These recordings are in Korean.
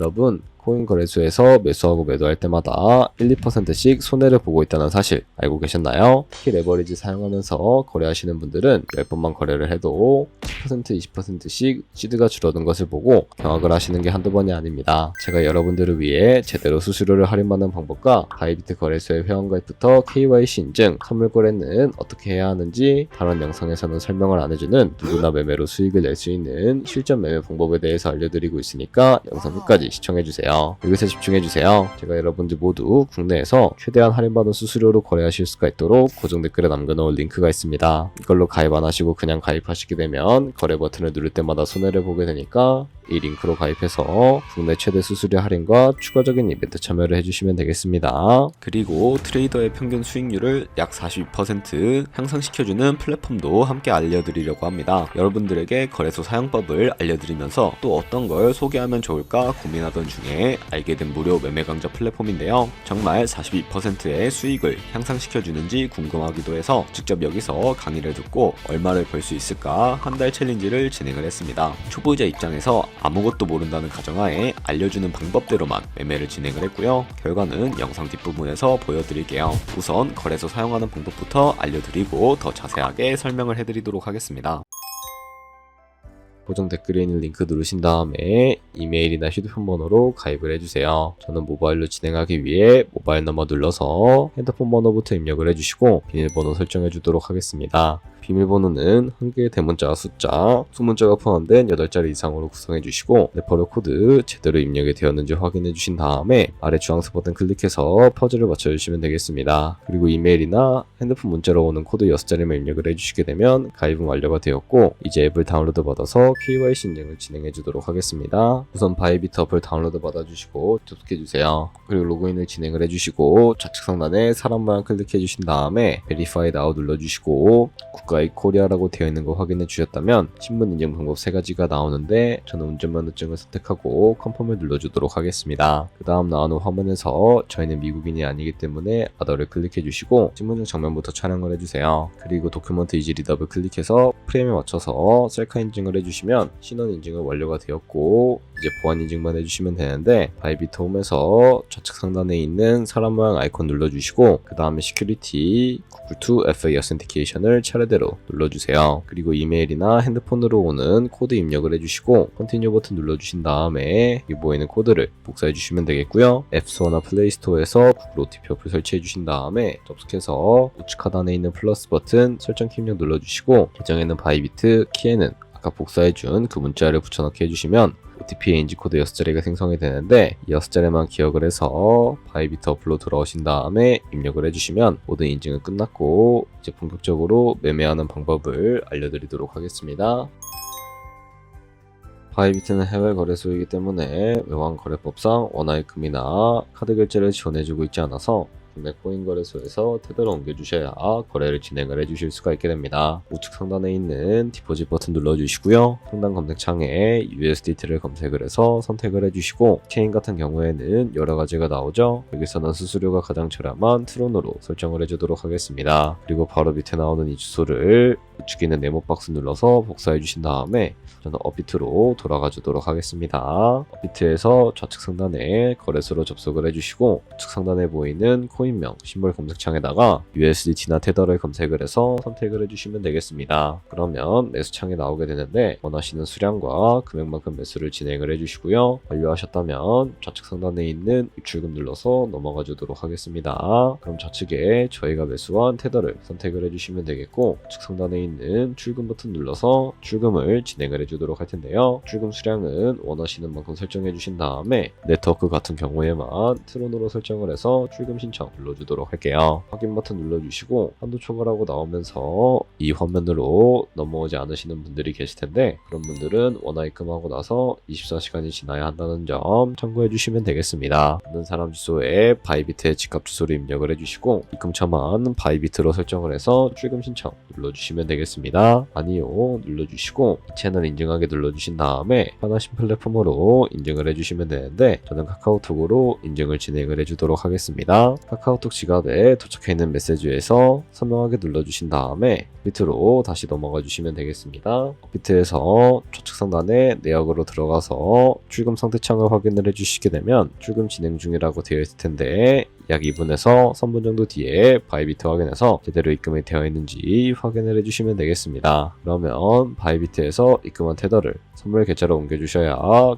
여러분, 코인 거래소에서 매수하고 매도할 때마다 1, 2%씩 손해를 보고 있다는 사실 알고 계셨나요? 특히 레버리지 사용하면서 거래하시는 분들은 10번만 거래를 해도 10%, 20%씩 시드가 줄어든 것을 보고 경악을 하시는 게 한두 번이 아닙니다. 제가 여러분들을 위해 제대로 수수료를 할인받는 방법과 바이비트 거래소의 회원가입부터 KYC 인증, 선물 거래는 어떻게 해야 하는지 다른 영상에서는 설명을 안 해주는 누구나 매매로 수익을 낼 수 있는 실전 매매 방법에 대해서 알려드리고 있으니까 영상 끝까지 시청해주세요. 이것에 집중해주세요. 제가 여러분들 모두 국내에서 최대한 할인받은 수수료로 거래하실 수가 있도록 고정 댓글에 남겨놓은 링크가 있습니다. 이걸로 가입 안 하시고 그냥 가입하시게 되면 거래 버튼을 누를 때마다 손해를 보게 되니까 이 링크로 가입해서 국내 최대 수수료 할인과 추가적인 이벤트 참여를 해주시면 되겠습니다. 그리고 트레이더의 평균 수익률을 약 42% 향상시켜주는 플랫폼도 함께 알려드리려고 합니다. 여러분들에게 거래소 사용법을 알려드리면서 또 어떤 걸 소개하면 좋을까 고민하던 중에 알게 된 무료 매매 강좌 플랫폼인데요. 정말 42%의 수익을 향상시켜주는지 궁금하기도 해서 직접 여기서 강의를 듣고 얼마를 벌 수 있을까 한 달 챌린지를 진행을 했습니다. 초보자 입장에서 아무것도 모른다는 가정하에 알려주는 방법대로만 매매를 진행을 했고요. 결과는 영상 뒷부분에서 보여드릴게요. 우선 거래소 사용하는 방법부터 알려드리고 더 자세하게 설명을 해드리도록 하겠습니다. 고정 댓글에 있는 링크 누르신 다음에 이메일이나 휴대폰 번호로 가입을 해주세요. 저는 모바일로 진행하기 위해 모바일 넘버 눌러서 핸드폰 번호부터 입력을 해주시고 비밀번호 설정해 주도록 하겠습니다. 비밀번호는 한개의 대문자와 숫자, 소문자가 포함된 8자리 이상으로 구성해 주시고 레퍼럴 코드 제대로 입력이 되었는지 확인해 주신 다음에 아래 주황색 버튼 클릭해서 퍼즐을 맞춰주시면 되겠습니다. 그리고 이메일이나 핸드폰 문자로 오는 코드 6자리만 입력을 해주시게 되면 가입은 완료가 되었고 이제 앱을 다운로드 받아서 KYC 인증을 진행해 주도록 하겠습니다. 우선 바이비트 어플 다운로드 받아주시고 접속해 주세요. 그리고 로그인을 진행을 해주시고 좌측 상단에 사람 모양 클릭해 주신 다음에 Verify Now 눌러주시고 국가입 코리아라고 되어 있는 거 확인해 주셨다면 신분 인증 방법 3가지가 나오는데 저는 운전면허증을 선택하고 컨펌을 눌러주도록 하겠습니다. 그 다음 나오는 화면에서 저희는 미국인이 아니기 때문에 아더를 클릭해 주시고 신분증 정면부터 촬영을 해주세요. 그리고 도큐먼트 이지 리더블 클릭해서 프레임에 맞춰서 셀카 인증을 해주시면 신원 인증은 완료가 되었고 이제 보안 인증만 해주시면 되는데 바이비트 홈에서 좌측 상단에 있는 사람 모양 아이콘 눌러주시고 그 다음에 시큐리티 구글2 FA 어센티케이션을 차례대로 눌러주세요. 그리고 이메일이나 핸드폰으로 오는 코드 입력을 해주시고 컨티뉴 버튼 눌러주신 다음에 여기 보이는 코드를 복사해 주시면 되겠고요. 앱스토어나 플레이스토어에서 구글 OTP 어플 설치해 주신 다음에 접속해서 우측 하단에 있는 플러스 버튼 설정 키 입력 눌러주시고 계정에는 바이비트, 키에는 아까 복사해준 그 문자를 붙여넣기 해주시면 OTP 인지 코드 6자리가 생성이 되는데 이 6자리만 기억을 해서 바이비트 어플로 돌아오신 다음에 입력을 해주시면 모든 인증은 끝났고 이제 본격적으로 매매하는 방법을 알려드리도록 하겠습니다. 바이비트는 해외 거래소이기 때문에 외환 거래법상 원화입금이나 카드 결제를 지원해주고 있지 않아서 국내 코인 거래소에서 테더로 옮겨주셔야 거래를 진행을 해주실 수가 있게 됩니다. 우측 상단에 있는 디포짓 버튼 눌러주시고요. 상단 검색창에 USDT를 검색을 해서 선택을 해주시고 체인 같은 경우에는 여러 가지가 나오죠. 여기서는 수수료가 가장 저렴한 트론으로 설정을 해주도록 하겠습니다. 그리고 바로 밑에 나오는 이 주소를 우측에 있는 네모 박스 눌러서 복사해 주신 다음에 저는 업비트로 돌아가 주도록 하겠습니다. 업비트에서 좌측 상단에 거래소로 접속을 해주시고 우측 상단에 보이는 코인명 심볼 검색창에다가 USDT나 테더를 검색을 해서 선택을 해주시면 되겠습니다. 그러면 매수창에 나오게 되는데 원하시는 수량과 금액만큼 매수를 진행을 해주시고요. 완료하셨다면 좌측 상단에 있는 입출금 눌러서 넘어가 주도록 하겠습니다. 그럼 좌측에 저희가 매수한 테더를 선택을 해주시면 되겠고 우측 상단에 있는 출금 버튼 눌러서 출금을 진행을 해주도록 할 텐데요. 출금 수량은 원하시는 만큼 설정해 주신 다음에 네트워크 같은 경우에만 트론으로 설정을 해서 출금 신청 눌러주도록 할게요. 확인 버튼 눌러주시고 한도 초과라고 나오면서 이 화면으로 넘어오지 않으시는 분들이 계실 텐데 그런 분들은 원화 입금하고 나서 24시간이 지나야 한다는 점 참고해 주시면 되겠습니다. 있는 사람 주소에 바이비트의 집값 주소를 입력을 해주시고 입금처만 바이비트로 설정을 해서 출금 신청 눌러주시면 되겠습니다. 되겠습니다. 아니요 눌러주시고 채널 인증하게 눌러주신 다음에 편하신 플랫폼으로 인증을 해주시면 되는데 저는 카카오톡으로 인증을 진행을 해주도록 하겠습니다. 카카오톡 지갑에 도착해 있는 메시지에서 선명하게 눌러주신 다음에 밑으로 다시 넘어가 주시면 되겠습니다. 밑에서 좌측 상단에 내역으로 들어가서 출금 상태 창을 확인을 해주시게 되면 출금 진행 중이라고 되어 있을 텐데 약 2분에서 3분 정도 뒤에 바이비트 확인해서 제대로 입금이 되어 있는지 확인을 해주시면 되겠습니다. 그러면 바이비트에서 입금한 테더를 선물 계좌로 옮겨주셔야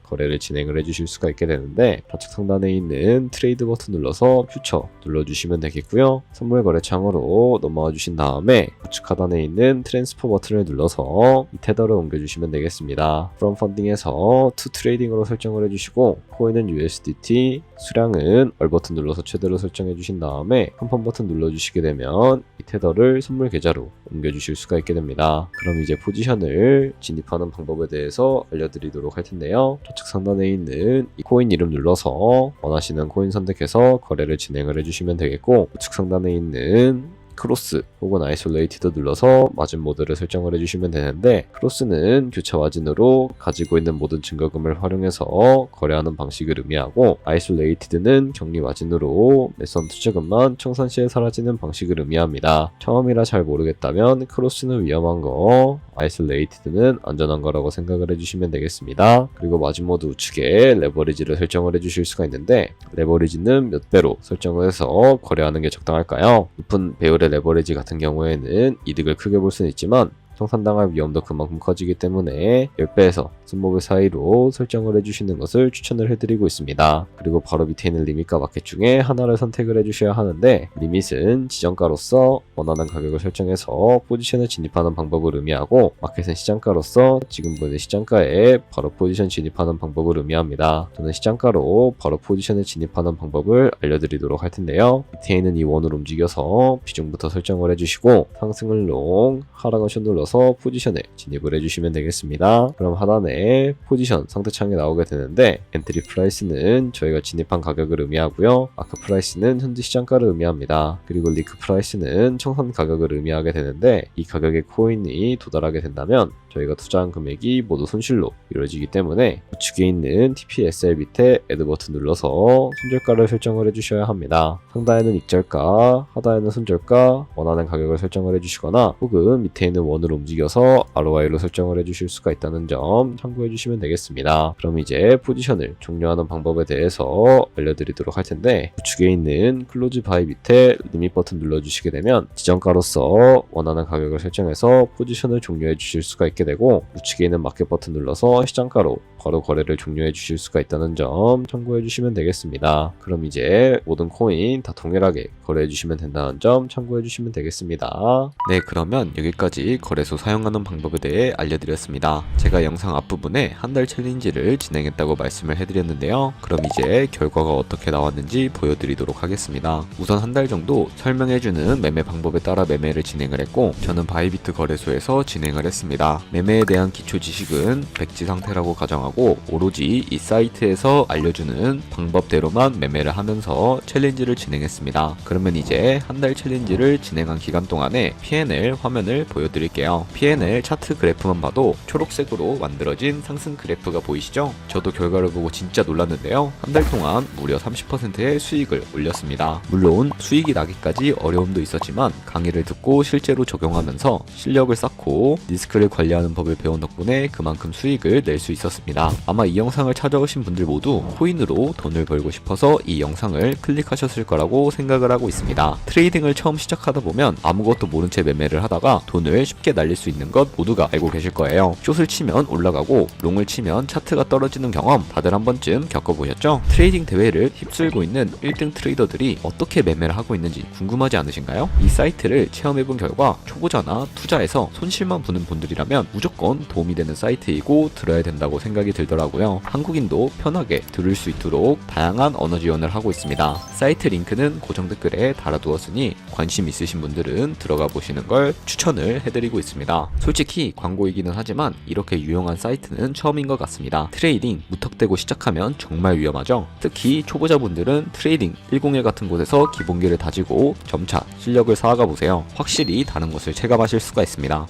거래를 진행을 해주실 수가 있게 되는데 좌측 상단에 있는 트레이드 버튼 눌러서 퓨처 눌러주시면 되겠고요. 선물 거래 창으로 넘어와 주신 다음에 우측 하단에 있는 트랜스퍼 버튼을 눌러서 이 테더를 옮겨주시면 되겠습니다. From Funding에서 To Trading으로 설정을 해주시고 코인은 USDT, 수량은 얼 버튼 눌러서 최대로 설정해 주신 다음에 컨펌 버튼 눌러주시게 되면 이 테더를 선물 계좌로 옮겨주실 수가 있게 됩니다. 그럼 이제 포지션을 진입하는 방법에 대해서 알려드리도록 할 텐데요. 좌측 상단에 있는 이 코인 이름 눌러서 원하시는 코인 선택해서 거래를 진행을 해주시면 되겠고 우측 상단에 있는 크로스 혹은 아이솔레이티드 눌러서 마진 모드를 설정을 해주시면 되는데 크로스는 교차 마진으로 가지고 있는 모든 증거금을 활용해서 거래하는 방식을 의미하고 아이솔레이티드는 격리 마진으로 매선 투자금만 청산 시에 사라지는 방식을 의미합니다. 처음이라 잘 모르겠다면 크로스는 위험한 거, 아이솔레이티드는 안전한 거라고 생각을 해주시면 되겠습니다. 그리고 마진 모드 우측에 레버리지를 설정을 해주실 수가 있는데 레버리지는 몇 배로 설정을 해서 거래하는 게 적당할까요? 높은 배율의 레버리지 같은 경우에는 이득을 크게 볼 수는 있지만 청산당할 위험도 그만큼 커지기 때문에 10배에서 20배 사이로 설정을 해주시는 것을 추천을 해드리고 있습니다. 그리고 바로 밑에 있는 리밋과 마켓 중에 하나를 선택을 해주셔야 하는데 리밋은 지정가로서 원하는 가격을 설정해서 포지션을 진입하는 방법을 의미하고 마켓은 시장가로서 지금 보이는 시장가에 바로 포지션 진입하는 방법을 의미합니다. 저는 시장가로 바로 포지션을 진입하는 방법을 알려드리도록 할 텐데요. 밑에 있는 이 원을 움직여서 비중부터 설정을 해주시고 상승을 롱, 하락은 숏 눌러서 포지션에 진입을 해주시면 되겠습니다. 그럼 하단에 포지션 상태창이 나오게 되는데 엔트리 프라이스는 저희가 진입한 가격을 의미하고요. 마크 프라이스는 현재 시장가를 의미합니다. 그리고 리크 프라이스는 청산 가격을 의미하게 되는데 이 가격에 코인이 도달하게 된다면 저희가 투자한 금액이 모두 손실로 이루어지기 때문에 우측에 있는 TPSL 밑에 애드 버튼 눌러서 손절가를 설정을 해주셔야 합니다. 상단에는 익절가, 하단에는 손절가, 원하는 가격을 설정을 해주시거나 혹은 밑에 있는 원으로 움직여서 ROI로 설정을 해주실 수가 있다는 점 참고해 주시면 되겠습니다. 그럼 이제 포지션을 종료하는 방법에 대해서 알려드리도록 할 텐데 우측에 있는 클로즈 바이 밑에 리밋 버튼 눌러주시게 되면 지정가로서 원하는 가격을 설정해서 포지션을 종료해 주실 수가 있게 되고 우측에 있는 마켓 버튼 눌러서 시장가로 바로 거래를 종료해 주실 수가 있다는 점 참고해 주시면 되겠습니다. 그럼 이제 모든 코인 다 동일하게 거래해 주시면 된다는 점 참고해 주시면 되겠습니다. 네, 그러면 여기까지 거래소 사용하는 방법에 대해 알려드렸습니다. 제가 영상 앞부분에 한 달 챌린지를 진행했다고 말씀을 해드렸는데요. 그럼 이제 결과가 어떻게 나왔는지 보여드리도록 하겠습니다. 우선 한 달 정도 설명해주는 매매 방법에 따라 매매를 진행을 했고 저는 바이비트 거래소에서 진행을 했습니다. 매매에 대한 기초 지식은 백지 상태라고 가정하고 오로지 이 사이트에서 알려주는 방법대로만 매매를 하면서 챌린지를 진행했습니다. 그러면 이제 한 달 챌린지를 진행한 기간 동안에 P&L 화면을 보여드릴게요. P&L 차트 그래프만 봐도 초록색으로 만들어진 상승 그래프가 보이시죠? 저도 결과를 보고 진짜 놀랐는데요. 한 달 동안 무려 30%의 수익을 올렸습니다. 물론 수익이 나기까지 어려움도 있었지만 강의를 듣고 실제로 적용하면서 실력을 쌓고 리스크를 관리하는 법을 배운 덕분에 그만큼 수익을 낼 수 있었습니다. 아마 이 영상을 찾아오신 분들 모두 코인으로 돈을 벌고 싶어서 이 영상을 클릭하셨을 거라고 생각을 하고 있습니다. 트레이딩을 처음 시작하다 보면 아무것도 모른 채 매매를 하다가 돈을 쉽게 날릴 수 있는 것 모두가 알고 계실 거예요. 숏을 치면 올라가고 롱을 치면 차트가 떨어지는 경험 다들 한 번쯤 겪어보셨죠? 트레이딩 대회를 휩쓸고 있는 1등 트레이더들이 어떻게 매매를 하고 있는지 궁금하지 않으신가요? 이 사이트를 체험해본 결과 초보자나 투자에서 손실만 보는 분들이라면 무조건 도움이 되는 사이트이고 들어야 된다고 생각이 들더라고요. 한국인도 편하게 들을 수 있도록 다양한 언어 지원을 하고 있습니다. 사이트 링크는 고정 댓글에 달아두었으니 관심 있으신 분들은 들어가 보시는 걸 추천을 해드리고 있습니다. 솔직히 광고이기는 하지만 이렇게 유용한 사이트는 처음인 것 같습니다. 트레이딩 무턱대고 시작하면 정말 위험하죠. 특히 초보자분들은 트레이딩 101 같은 곳에서 기본기를 다지고 점차 실력을 쌓아가 보세요. 확실히 다른 것을 체감하실 수가 있습니다.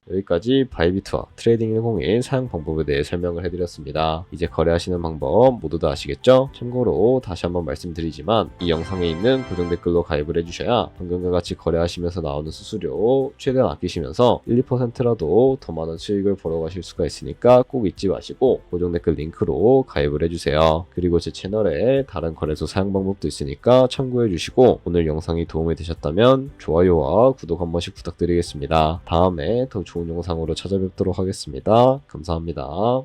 여기까지 바이비트와 트레이딩101 사용 방법에 대해 설명을 해드렸습니다. 이제 거래하시는 방법 모두 다 아시겠죠? 참고로 다시 한번 말씀드리지만 이 영상에 있는 고정 댓글로 가입을 해주셔야 방금과 같이 거래하시면서 나오는 수수료 최대한 아끼시면서 1, 2%라도 더 많은 수익을 벌어가실 수가 있으니까 꼭 잊지 마시고 고정 댓글 링크로 가입을 해주세요. 그리고 제 채널에 다른 거래소 사용 방법도 있으니까 참고해주시고 오늘 영상이 도움이 되셨다면 좋아요와 구독 한 번씩 부탁드리겠습니다. 다음에 더 좋은 영상으로 찾아뵙도록 하겠습니다. 감사합니다.